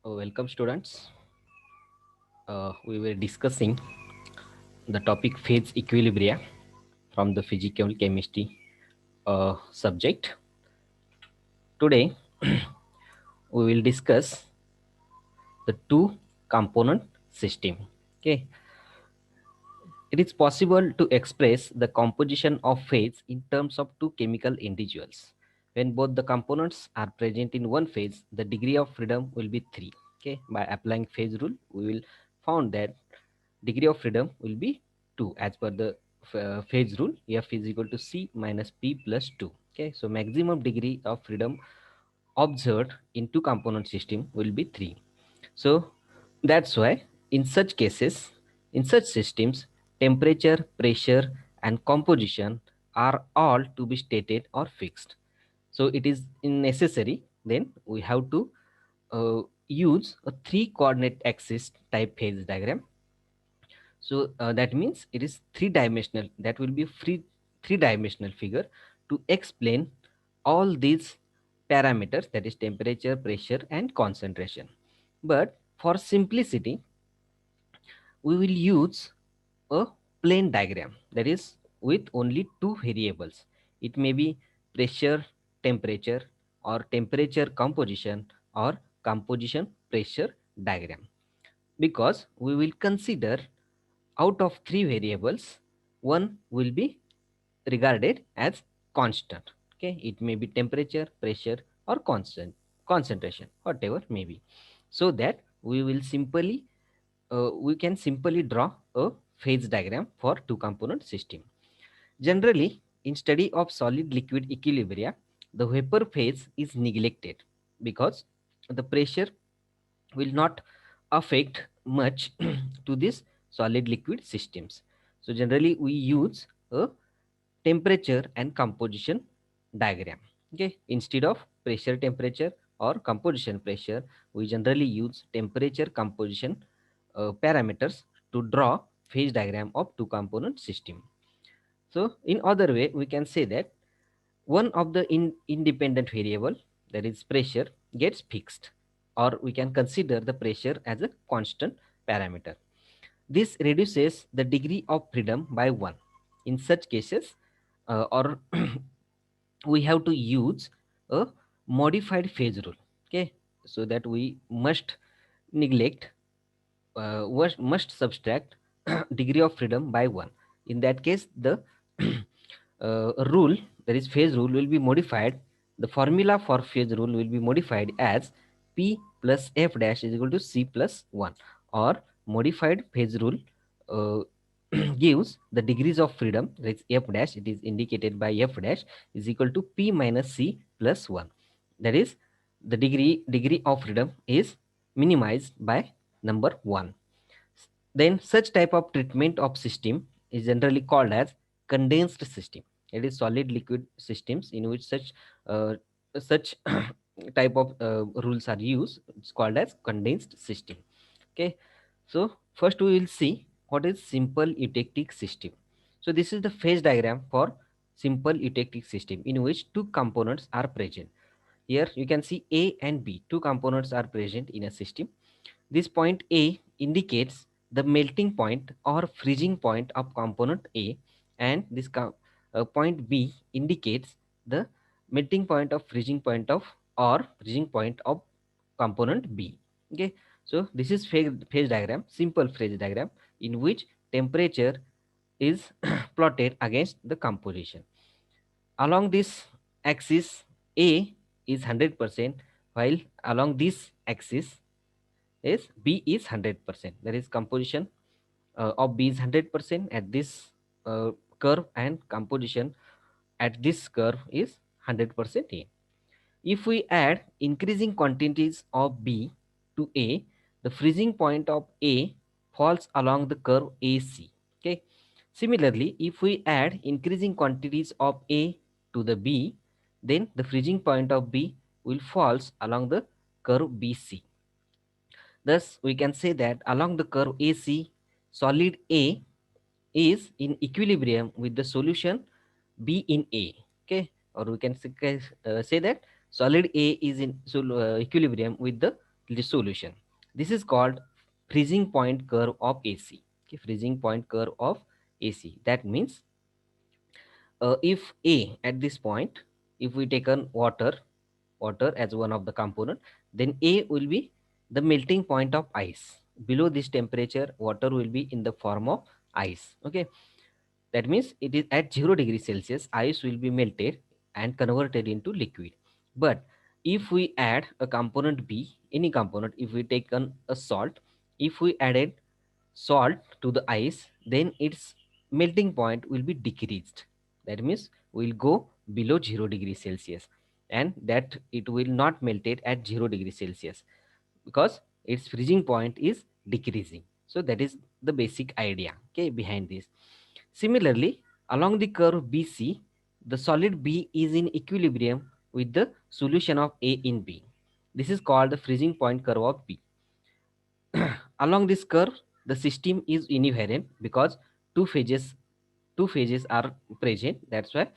Welcome, students. We were discussing the topic phase equilibria from the physical chemistry subject. Today, we will discuss the two component system. Okay, it is possible to express the composition of phase in terms of two chemical individuals. When both the components are present in one phase, the degree of freedom will be 3. Okay, by applying phase rule, we will found that degree of freedom will be 2 as per the phase rule. F is equal to C minus P plus 2. Okay, so maximum degree of freedom observed in two component system will be 3. So that's why in such cases, in such systems, temperature, pressure and composition are all to be stated or fixed. So it is necessary, then we have to use a three coordinate axis type phase diagram. So that means it is three dimensional. That will be free three dimensional figure to explain all these parameters, that is temperature, pressure and concentration. But for simplicity, we will use a plain diagram, that is with only two variables. It may be pressure temperature, or temperature composition, or composition pressure diagram, because we will consider out of three variables, one will be regarded as constant. Okay, it may be temperature, pressure or concentration, whatever may be. So that we can simply draw a phase diagram for two component system. Generally, in study of solid liquid equilibria, the vapor phase is neglected because the pressure will not affect much to this solid liquid systems. So generally we use a temperature and composition diagram. Okay, instead of pressure temperature or composition pressure, we generally use temperature composition parameters to draw phase diagram of two component system. So in other way, we can say that one of the independent variable, that is pressure, gets fixed, or we can consider the pressure as a constant parameter. This reduces the degree of freedom by 1. In such cases, or we have to use a modified phase rule. Okay, so that we must neglect, must subtract degree of freedom by 1. In that case, the rule, that is phase rule, will be modified. The formula for phase rule will be modified as P plus F dash is equal to C plus 1, or modified phase rule uh, gives the degrees of freedom, that is F dash, it is indicated by F dash, is equal to P minus C plus 1. That is, the degree of freedom is minimized by number 1. Then such type of treatment of system is generally called as condensed system. It is solid liquid systems in which such type of rules are used. It's called as condensed system. Okay, so first we will see what is simple eutectic system. So this is the phase diagram for simple eutectic system in which two components are present. Here you can see A and B, two components are present in a system. This point A indicates the melting point or freezing point of component A, and this point B indicates the melting point of freezing point of, or freezing point of component B. Okay, so this is phase diagram, simple phase diagram in which temperature is plotted against the composition. Along this axis, A is 100%, while along this axis is B is 100%. That is, composition of B is 100% at this curve, and composition at this curve is 100% A. If we add increasing quantities of B to A, the freezing point of A falls along the curve AC. Okay. Similarly, if we add increasing quantities of A to the B, then the freezing point of B will falls along the curve BC. Thus, we can say that along the curve AC, solid A is in equilibrium with the solution B in A. Okay, or we can say that solid A is in equilibrium with the the solution. This is called freezing point curve of AC. Okay, freezing point curve of AC. That means if A at this point, if we take on water as one of the component, then A will be the melting point of ice. Below this temperature, water will be in the form of ice. Okay, that means it is at 0 degree Celsius, ice will be melted and converted into liquid. But if we add a component B, any component, if we take on a salt, if we added salt to the ice, then its melting point will be decreased. That means will go below 0 degree Celsius, and that it will not melt it at 0 degree Celsius because its freezing point is decreasing. So that is the basic idea, okay, behind this. Similarly, along the curve BC, the solid B is in equilibrium with the solution of A in B. This is called the freezing point curve of B. Along this curve, the system is invariant because two phases two phases are present. That's why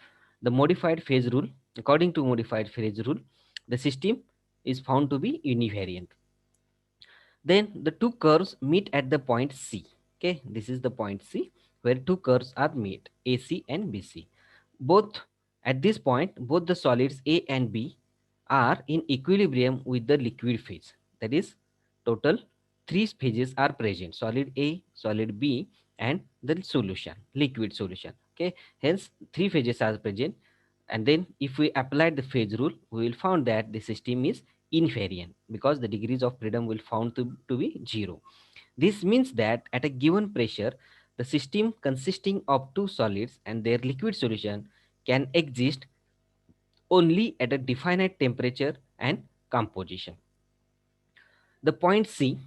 the modified phase rule, according to modified phase rule, the system is found to be invariant. Then the two curves meet at the point C. Okay, this is the point C where two curves are meet, AC and BC. Both at this point, both the solids A and B are in equilibrium with the liquid phase. That is, total three phases are present: solid A, solid B, and the solution, liquid solution. Okay, hence three phases are present. And then if we apply the phase rule, we will find that the system is invariant because the degrees of freedom will found to be zero. This means that at a given pressure, the system consisting of two solids and their liquid solution can exist only at a definite temperature and composition. The point C,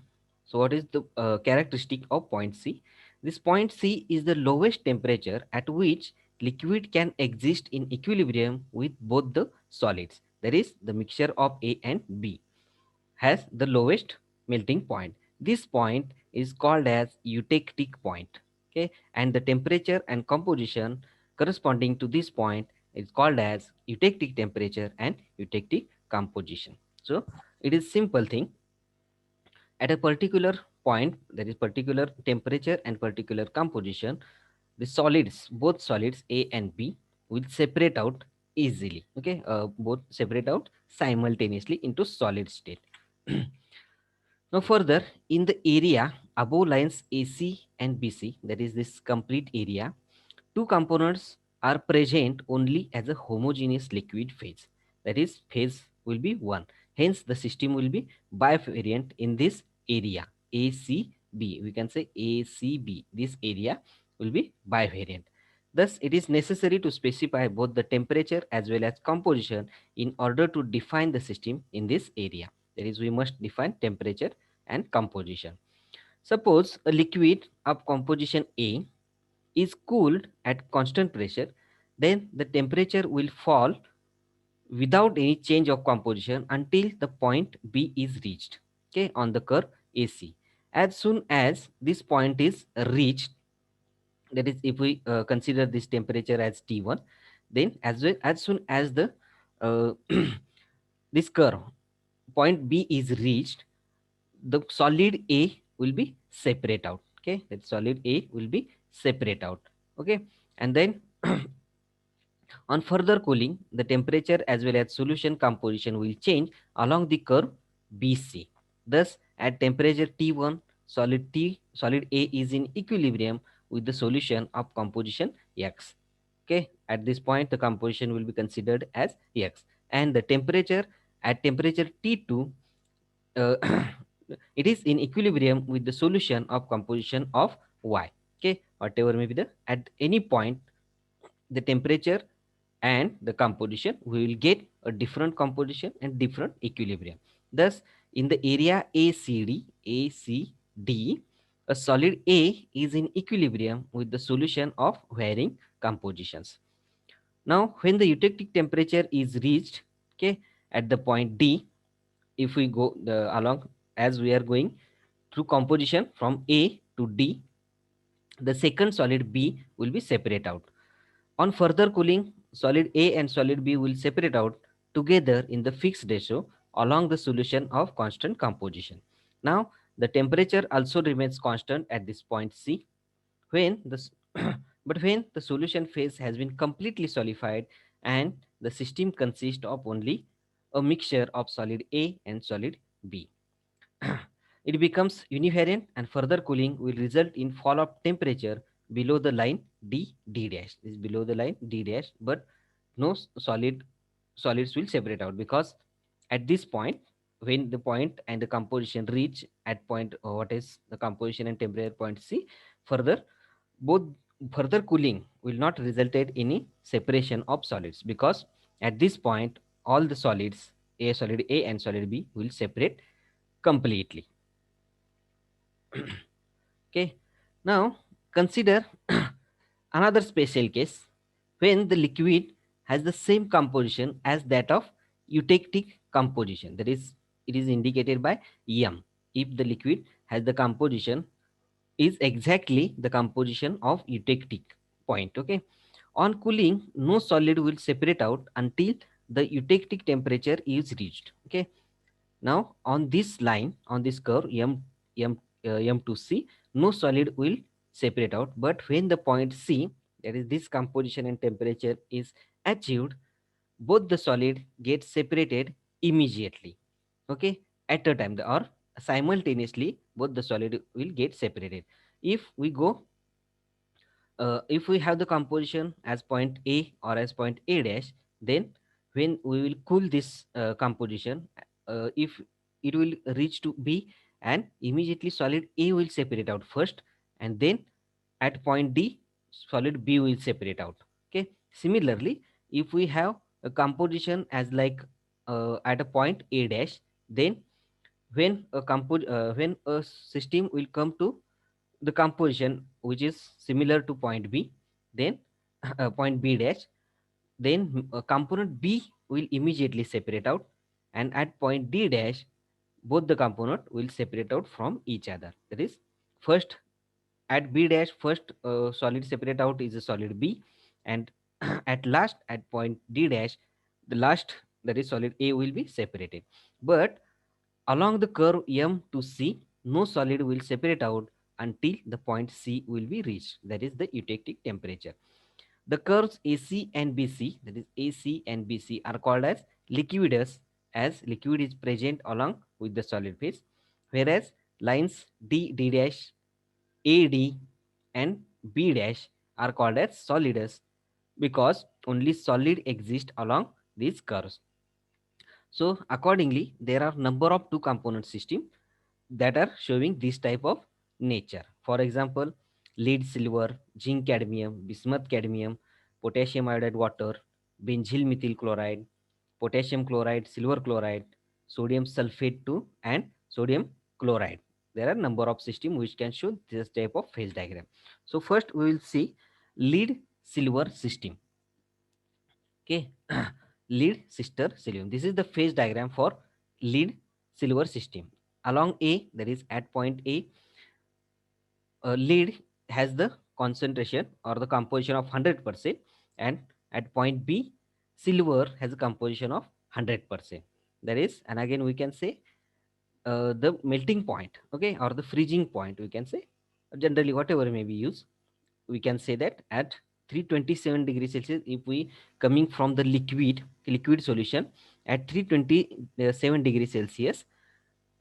so what is the characteristic of point C? This point C is the lowest temperature at which liquid can exist in equilibrium with both the solids. That is, the mixture of A and B has the lowest melting point. This point is called as eutectic point. Okay, and the temperature and composition corresponding to this point is called as eutectic temperature and eutectic composition. So it is simple thing. At a particular point, there is particular temperature and particular composition, the solids, both solids A and B, will separate out easily. Okay, both separate out simultaneously into solid state. Now further, in the area above lines AC and BC, that is this complete area, two components are present only as a homogeneous liquid phase. That is, phase will be one. Hence, the system will be bivariant in this area ACB. We can say ACB. This area will be bivariant. Thus, it is necessary to specify both the temperature as well as composition in order to define the system in this area. That is, we must define temperature and composition. Suppose a liquid of composition A is cooled at constant pressure, then the temperature will fall without any change of composition until the point B is reached, okay, on the curve AC. As soon as this point is reached, that is, if we consider this temperature as T1, then as soon as the uh, this curve point B is reached, the solid A will be separate out. Okay, that solid A will be separate out. Okay, and then on further cooling, the temperature as well as solution composition will change along the curve BC. Thus, at temperature T1, solid A is in equilibrium with the solution of composition X. Okay, at this point, the composition will be considered as X, and the temperature at temperature T2, uh, it is in equilibrium with the solution of composition of Y. Okay, whatever may be the at any point, the temperature and the composition, we will get a different composition and different equilibrium. Thus, in the area ACD, a solid A is in equilibrium with the solution of varying compositions. Now, when the eutectic temperature is reached, okay, at the point D, if we go along as we are going through composition from A to D, the second solid B will be separate out. On further cooling, solid A and solid B will separate out together in the fixed ratio along the solution of constant composition. Now, the temperature also remains constant at this point C when but when the solution phase has been completely solidified and the system consists of only a mixture of solid A and solid B. It becomes univariant and further cooling will result in fall of temperature below the line D dash. This is below the line D dash, but no solids will separate out because at this point, when the point and the composition reach at point what is the composition and temperature point C, further both further cooling will not result in any separation of solids because at this point all the solids solid A and solid B will separate completely. Okay, now consider another special case when the liquid has the same composition as that of eutectic composition, that is it is indicated by M. If the liquid has the composition is exactly the composition of eutectic point. Okay, on cooling no solid will separate out until the eutectic temperature is reached. Okay, now on this line, on this curve M to C, no solid will separate out, but when the point C, that is this composition and temperature is achieved, both the solid get separated immediately. Okay, at a time or simultaneously both the solid will get separated. If we have the composition as point A or as point A dash, then when we will cool this composition, if it will reach to B, and immediately solid A will separate out first, and then at point D solid B will separate out. Okay, similarly if we have a composition as like at a point A dash, then when a system will come to the composition which is similar to point B, then point B dash, then component B will immediately separate out, and at point D dash both the component will separate out from each other. That is, first at B dash first solid separate out is a solid B, and at last at point D dash the last, that is solid A, will be separated. But along the curve M to C, no solid will separate out until the point C will be reached, that is the eutectic temperature. The curves AC and BC, that is AC and BC, are called as liquidus, as liquid is present along with the solid phase, whereas lines D dash, AD, and B dash are called as solidus because only solid exist along these curves. So accordingly, there are number of two component system that are showing this type of nature. For example, lead silver, zinc cadmium, bismuth cadmium, potassium iodide water, benzyl methyl chloride, potassium chloride, silver chloride, sodium sulfate 2, and sodium chloride. There are number of system which can show this type of phase diagram. So first we will see lead silver system. Okay, lead sister selenium. This is the phase diagram for lead silver system. Along A, that is at point A, lead has the concentration or the composition of 100%, and at point B, silver has a composition of 100%. That is, and again we can say the melting point, okay, or the freezing point, we can say, generally whatever may be used, we can say that at 327 degrees Celsius, if we coming from the liquid solution at 327 degrees Celsius,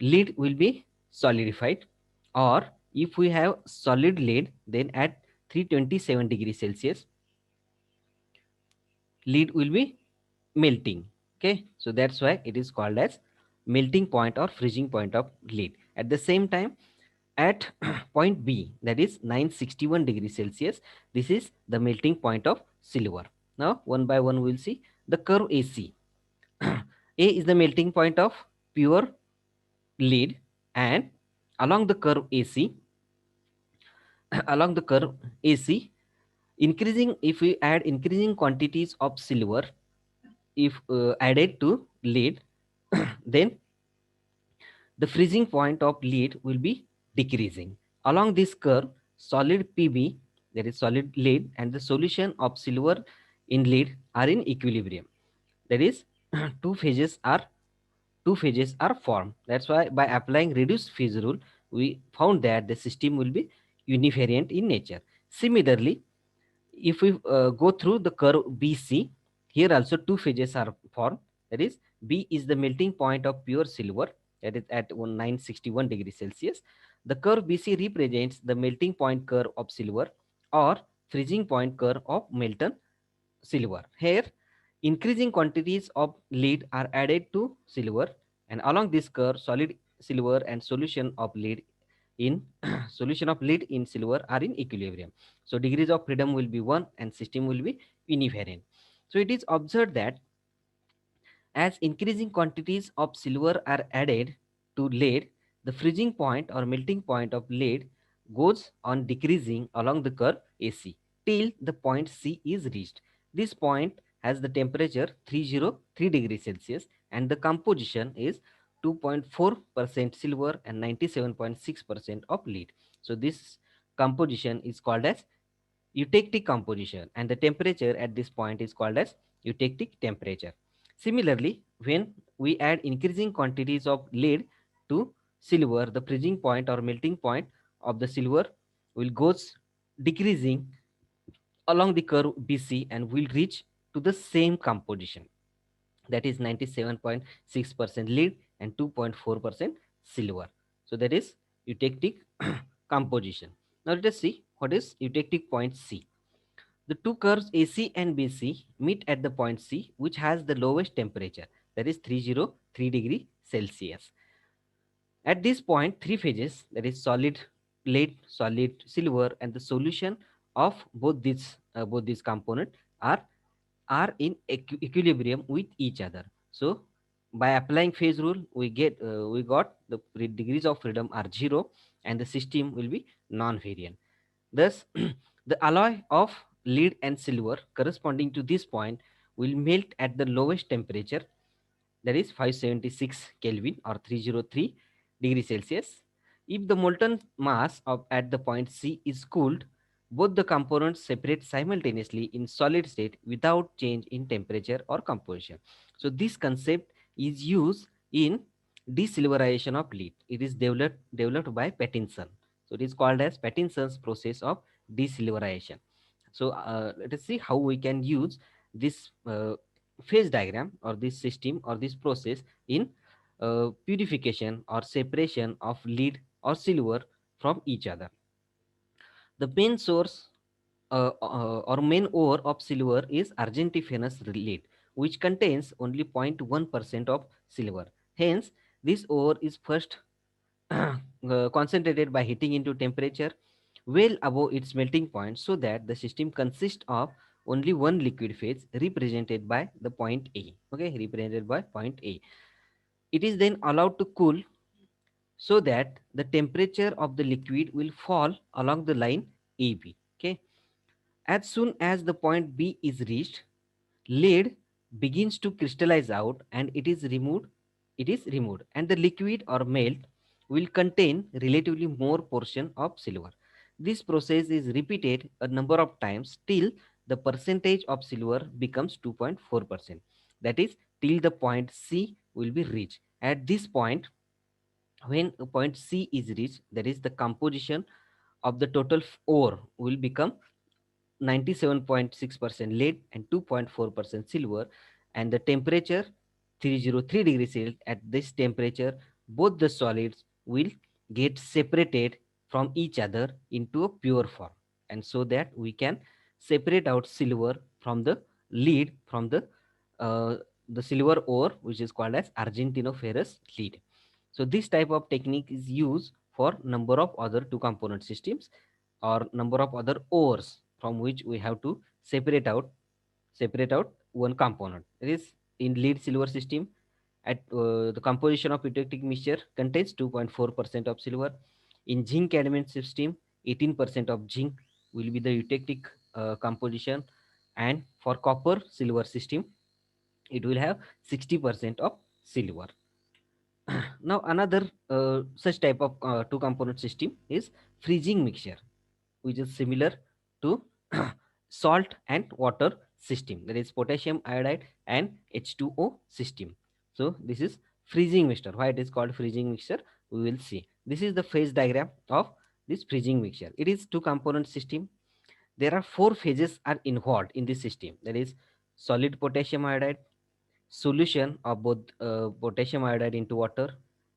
lead will be solidified, or if we have solid lead, then at 327 degrees Celsius lead will be melting. Okay, so that's why it is called as melting point or freezing point of lead. At the same time, at point B, that is 961 degrees Celsius, this is the melting point of silver. Now one by one we will see the curve AC. A is the melting point of pure lead, and along the curve AC, along the curve AC, increasing, if we add increasing quantities of silver, if added to lead, then the freezing point of lead will be decreasing. Along this curve, solid Pb, that is solid lead, and the solution of silver in lead are in equilibrium. That is, two phases are two phases are formed. That's why by applying reduced phase rule, we found that the system will be univariant in nature. Similarly, if we go through the curve BC, here also two phases are formed. That is, B is the melting point of pure silver, that is at 961 degrees Celsius. The curve BC represents the melting point curve of silver or freezing point curve of molten silver. Here, increasing quantities of lead are added to silver, and along this curve, solid silver and solution of lead in solution of lead in silver are in equilibrium. So degrees of freedom will be 1 and system will be univariant. So it is observed that as increasing quantities of silver are added to lead, the freezing point or melting point of lead goes on decreasing along the curve AC till the point C is reached. This point has the temperature 303 degrees Celsius and the composition is 2.4% silver and 97.6% of lead. So this composition is called as eutectic composition, and the temperature at this point is called as eutectic temperature. Similarly, when we add increasing quantities of lead to silver, the freezing point or melting point of the silver will goes decreasing along the curve BC and will reach to the same composition, that is 97.6% lead and 2.4% silver. So that is eutectic composition. Now let us see what is eutectic point C. The two curves AC and BC meet at the point C, which has the lowest temperature, that is 303 degree Celsius. At this point, three phases, that is solid lead, solid silver, and the solution of both these components are in equilibrium with each other. So by applying phase rule, we got the degrees of freedom are zero, and the system will be non-variant. Thus, the alloy of lead and silver corresponding to this point will melt at the lowest temperature, that is 576 Kelvin or 303 degrees Celsius. If the molten mass of at the point C is cooled, both the components separate simultaneously in solid state without change in temperature or composition. So this concept is used in desilverization of lead. It is developed by Pattinson. So it is called as Pattinson's process of desilverization. So let us see how we can use this phase diagram or this system or this process in purification or separation of lead or silver from each other. The main source or main ore of silver is argentiferous lead, which contains only 0.1% of silver. Hence, this ore is first concentrated by heating into temperature well above its melting point, so that the system consists of only one liquid phase represented by the point A. Okay, represented by point A. It is then allowed to cool so that the temperature of the liquid will fall along the line AB. Okay, as soon as the point B is reached, lead begins to crystallize out and it is removed, and the liquid or melt will contain relatively more portion of silver. This process is repeated a number of times till the percentage of silver becomes 2.4%, that is till the point C will be reached. At this point, when point C is reached, that is the composition of the total ore will become 97.6% lead and 2.4% silver, and the temperature 303 degrees Celsius. At this temperature, both the solids will get separated from each other into a pure form, and so that we can separate out silver from the lead from uh, the silver ore, which is called as argentinoferrous lead. So this type of technique is used for number of other two component systems or number of other ores from which we have to separate out one component. It is in lead silver system. At the composition of eutectic mixture contains 2.4% of silver. In zinc cadmium system, 18% of zinc will be the eutectic composition, and for copper silver system, it will have 60% of silver. Now another such type of two component system is freezing mixture, which is similar to salt and water system, that is potassium iodide and H2O system. So this is freezing mixture. Why it is called freezing mixture, we will see. This is the phase diagram of this freezing mixture. It is two component system. There are four phases are involved in this system. That is solid potassium iodide, solution of both potassium iodide into water,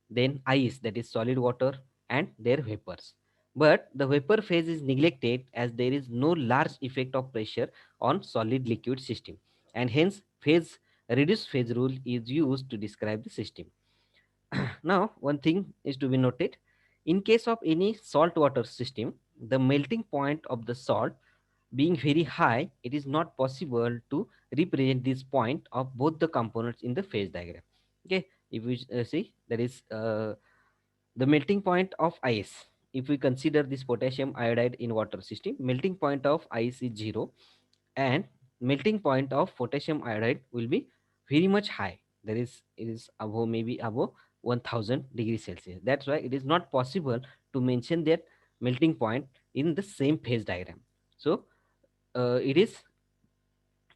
then ice, that is solid water, and their vapors. But the vapor phase is neglected as there is no large effect of pressure on solid liquid system, and hence phase reduced phase rule is used to describe the system. Now, one thing is to be noted. In case of any saltwater system, the melting point of the salt being very high, it is not possible to represent this point of both the components in the phase diagram. Okay, if we see, that is the melting point of ice. If we consider this potassium iodide in water system, melting point of ice is 0, and melting point of potassium iodide will be very much high. There is it is above, maybe above 1000 degrees Celsius. That's why it is not possible to mention that melting point in the same phase diagram. So it is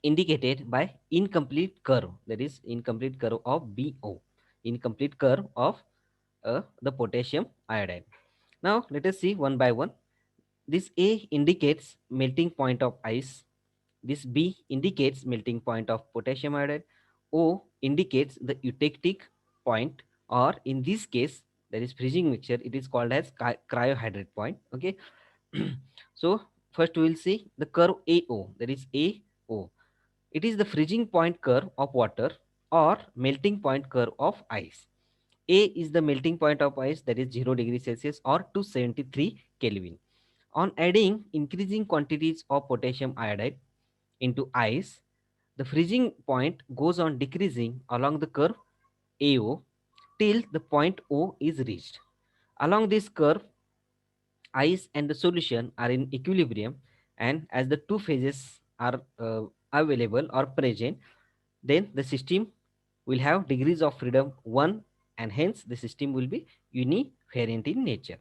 indicated by incomplete curve, that is incomplete curve of BO, incomplete curve of the potassium iodide. Now let us see one by one. This A indicates melting point of ice, this B indicates melting point of potassium iodide, O indicates the eutectic point, or in this case, that is freezing mixture, it is called as cryohydrate point. Okay. So first we will see the curve AO, that is AO. It is the freezing point curve of water or melting point curve of ice. A is the melting point of ice, that is 0 degrees Celsius or 273 Kelvin. On adding increasing quantities of potassium iodide into ice, the freezing point goes on decreasing along the curve AO till the point O is reached. Along this curve, ice and the solution are in equilibrium, and as the two phases are available or present, then the system will have degrees of freedom 1, and hence the system will be univariant in nature.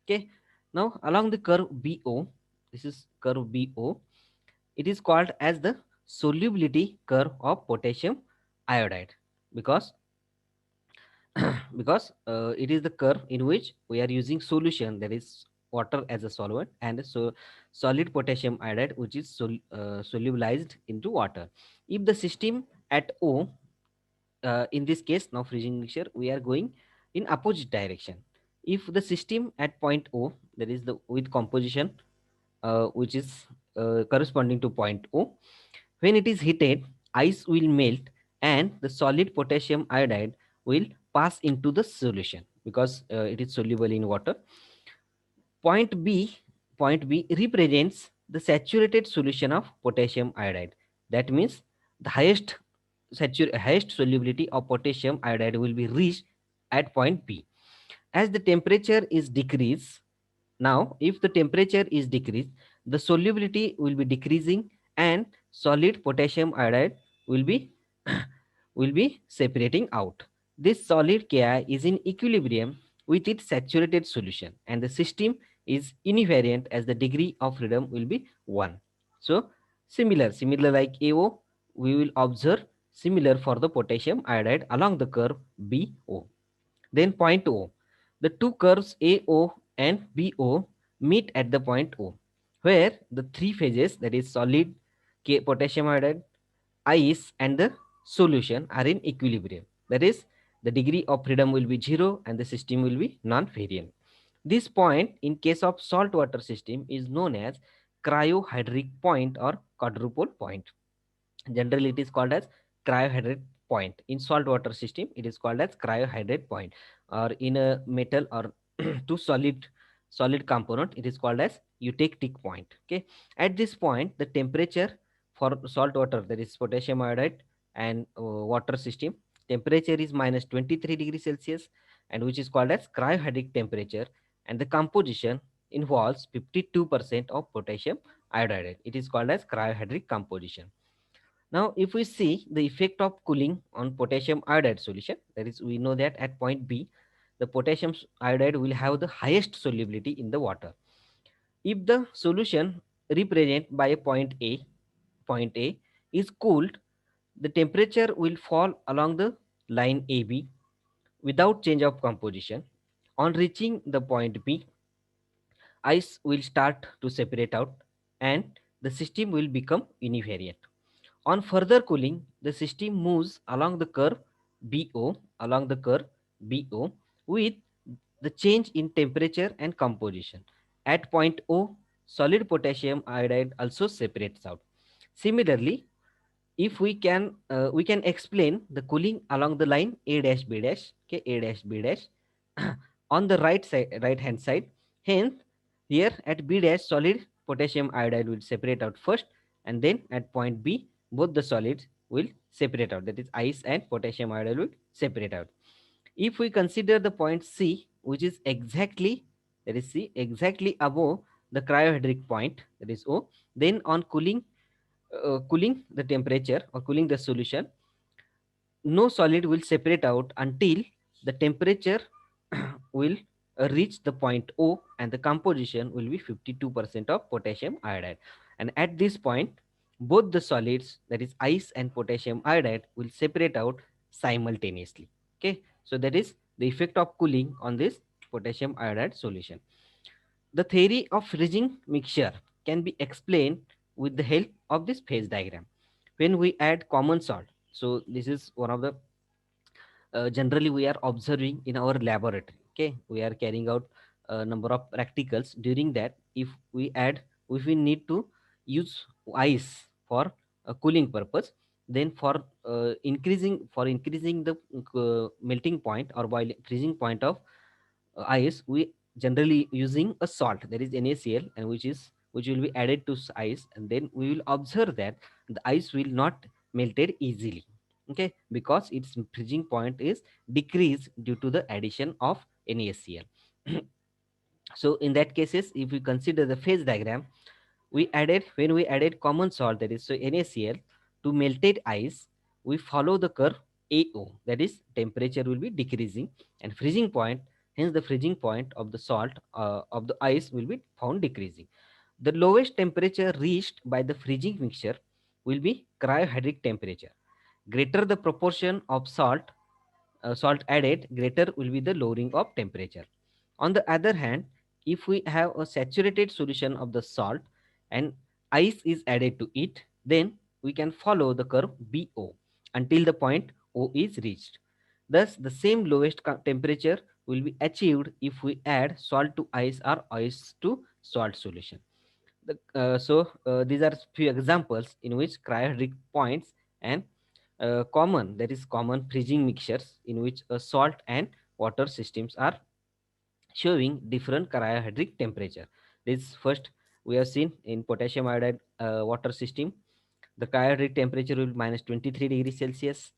Okay. Now along the curve BO, this is curve BO, it is called as the solubility curve of potassium iodide, because because it is the curve in which we are using solution, that is water as a solvent, and so solid potassium iodide which is solubilized into water. If the system at O, in this case now freezing mixture, we are going in opposite direction. If the system at point O, that is the with composition which is corresponding to point O, when it is heated, ice will melt and the solid potassium iodide will pass into the solution because it is soluble in water. Point B, point B represents the saturated solution of potassium iodide. That means the highest solubility of potassium iodide will be reached at point B. As the temperature is decreased, now if the temperature is decreased, the solubility will be decreasing and solid potassium iodide will be will be separating out. This solid Ki is in equilibrium with its saturated solution, and the system is invariant as the degree of freedom will be 1. So similar like AO, we will observe similar for the potassium iodide along the curve BO. Then point O. The two curves AO and BO meet at the point O, where the three phases, that is solid potassium iodide, ice, and the solution are in equilibrium. That is, the degree of freedom will be 0 and the system will be non-variant. This point in case of saltwater system is known as cryohydric point or quadruple point. Generally it is called as cryohydrate point. In saltwater system it is called as cryohydrate point, or in a metal or to solid component it is called as eutectic point. Okay. At this point the temperature for salt water, that is potassium iodide and water system, temperature is minus 23 degrees Celsius, and which is called as cryohydric temperature, and the composition involves 52% of potassium iodide. It is called as cryohydric composition. Now, if we see the effect of cooling on potassium iodide solution, that is, we know that at point B, the potassium iodide will have the highest solubility in the water. If the solution represented by a point A is cooled, the temperature will fall along the line AB. without change of composition. On reaching the point B, ice will start to separate out and the system will become univariate. On further cooling, the system moves along the curve BO with the change in temperature and composition. At point O, solid potassium iodide also separates out. Similarly, if we can explain the cooling along the line A dash B dash, okay, A dash B dash on the right hand side. Hence, here at B dash, solid potassium iodide will separate out first, and then at point B, both the solids will separate out. That is, ice and potassium iodide will separate out. If we consider the point C, which is exactly, that is C, exactly above the cryohydric point, that is O, then on cooling the temperature or cooling the solution, no solid will separate out until the temperature will reach the point O and the composition will be 52% of potassium iodide. And at this point, both the solids, that is ice and potassium iodide, will separate out simultaneously. Okay, so that is the effect of cooling on this potassium iodide solution. The theory of freezing mixture can be explained with the help of this phase diagram. When we add common salt, so this is one of the generally we are observing in our laboratory. Okay, we are carrying out a number of practicals. During that, if we need to use ice for a cooling purpose, then for increasing the melting point or boiling freezing point of ice, we generally using a salt, that is NaCl, and which will be added to ice, and then we will observe that the ice will not melted easily. Okay, because its freezing point is decreased due to the addition of NaCl. So in that cases, if we consider the phase diagram, when we added common salt, that is so NaCl, to melted ice, we follow the curve AO, that is temperature will be decreasing and freezing point, hence the freezing point of the salt of the ice will be found decreasing. The lowest temperature reached by the freezing mixture will be cryohydric temperature. Greater the proportion of salt added, greater will be the lowering of temperature. On the other hand, if we have a saturated solution of the salt and ice is added to it, then we can follow the curve BO until the point O is reached. Thus, the same lowest temperature will be achieved if we add salt to ice or ice to salt solution. These are few examples in which cryohydric points and common freezing mixtures in which salt and water systems are showing different cryohydric temperature. This first we have seen in potassium iodide water system. The cryohydric temperature will be minus 23 degrees Celsius.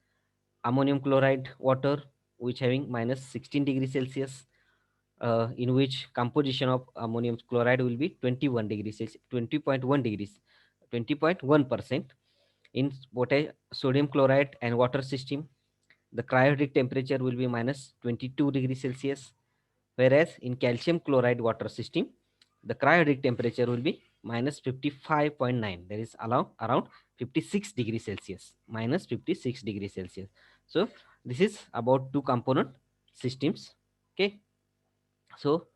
Ammonium chloride water, which having minus 16 degrees Celsius, in which composition of ammonium chloride will be 21 degrees Celsius, 20.1 degrees, 20.1%. In sodium chloride and water system, the cryohydric temperature will be minus 22 degrees Celsius, whereas in calcium chloride water system, the cryohydric temperature will be minus 55.9, that is around 56 degrees Celsius, minus 56 degrees Celsius. So this is about two component systems. Okay, so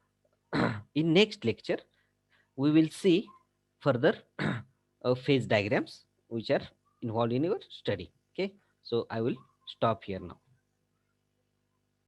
in next lecture we will see further phase diagrams which are involved in your study. Okay, so I will stop here now.